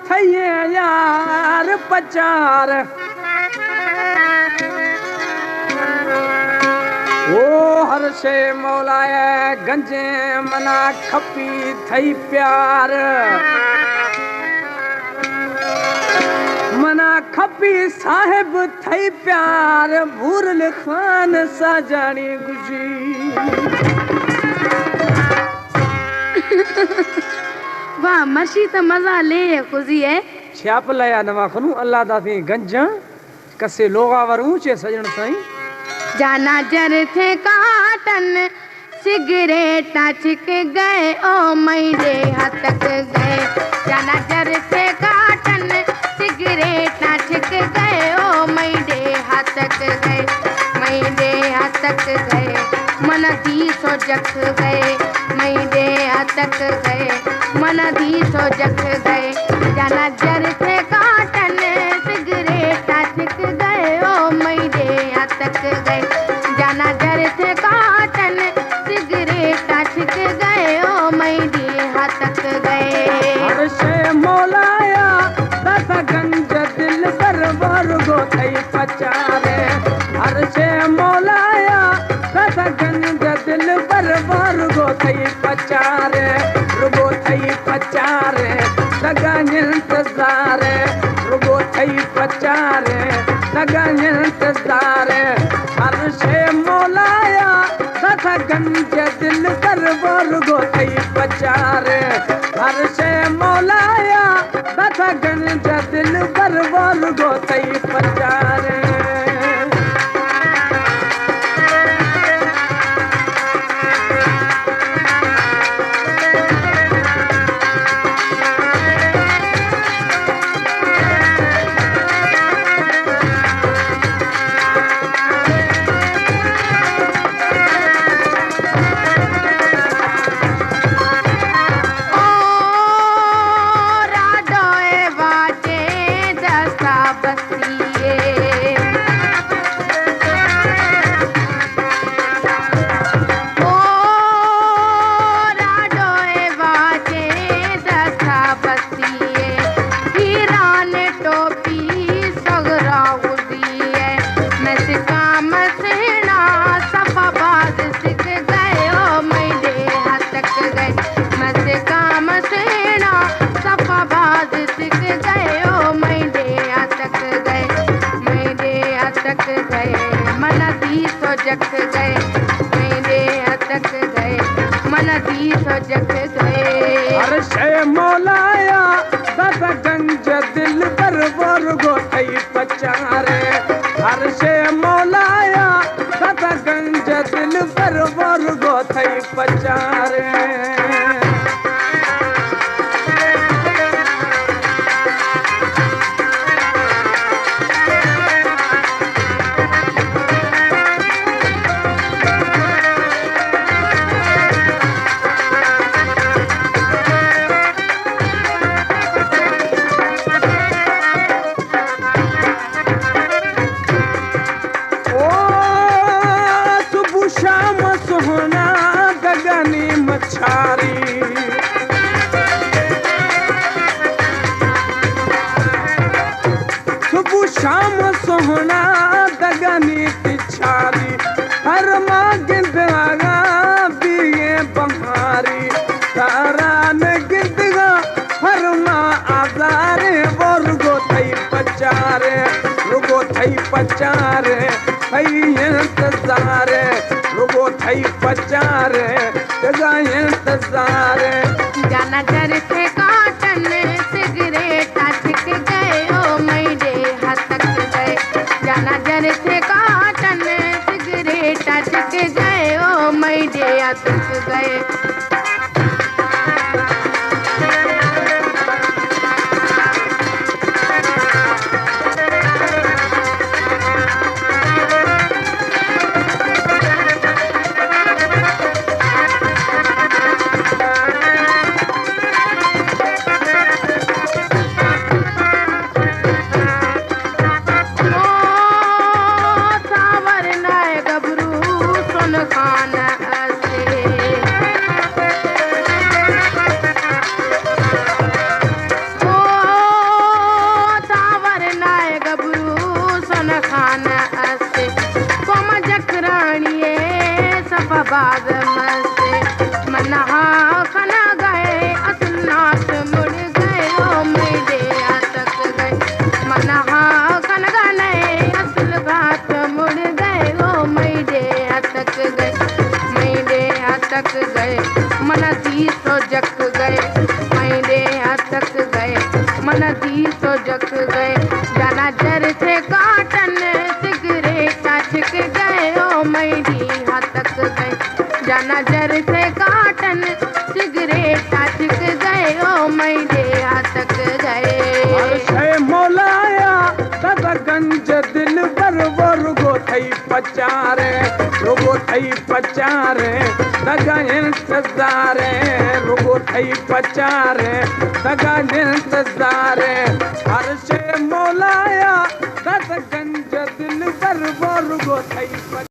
थइए यार पचार ओ हर शे मौलाए गंजे मना खपी थई प्यार मना खपी साहिब थई प्यार भूरल खान साजानी गुजी वाह मशी तो मजा ले खुशी है छाप लया नवा खनु अल्लाह दाती गंजा कसे लोगा वरू चे सजन साईं जाना जर थे काटन सिगरेटा छिक गए ओ मैरे हतक गए जाना जर थे काटन सिगरेटा छिक गए ओ मैरे हतक गए मैरे हतक गए मन दी सो जख गए मैरे हतक गए मन दी सो जख गए जाना जर थे काटन सिगरेटा छिक गए ओ मैरे हतक गए जाना जर थे काटन सिगरेटा छिक गए ओ मैरे हतक गए हर शे मौलाया दस गंज दिल पर वर्गो थई पचारे हर शे मौलाया दस गंज दिल पर वर्गो थई पचारे रुगो थई पचारे सगा इंतजार रुगो थई पचारे सगा इंतजार हर शे मौलाया दस गंज दिल पर वर्गो थई पचारे हर शे मौलाया दस गंज दिल पर वर्गो थई पचारे जख गए मेरे हतक गए मन दी सो जख गए हर शे मौलाया दस गंज दिल पर वर्गो थई पचारे हर शे मौलाया दस गंज दिल पर वर्गो थई पचारे सुबह शाम सोहना दगनी पिछारी हर माँ गिंदगा बिये बहारी तारा न गिंदगा हर माँ आजारे वर्गो थई पचारे रुगो थई पचारे थई इंतजार रुगो थई पचारे जगह इंतजार जाना जर थे काटन सिगरेटा छिक गए ओ मैरे हतक गए जाना जर थे काटन सिगरेटा छिक गए ओ मैरे हतक गए बार मस्ते मनहा खना गए असनात मुड़ गए ओ मेरे अटक गए मनहा खन गए असल बात मुड़ गए ओ मेरे अटक गए मन दी तो जक गए मेरे अटक गए मन दी तो जक गए जाना जर थे काटन सिगरेट छिक गए ओ मेरी हटक गए जाना जर थे काटन सिगरेट छिक गए ओ मेरे हटक गए मौलाया दादा गंज दिल पर वो रुगो थई पचारे रुगो थई पचारे दगा इंतजारे रुगो थई पचारे दगा इंतजारे हर शे मौलाया दादा गंज दिल पर वो रुगो थई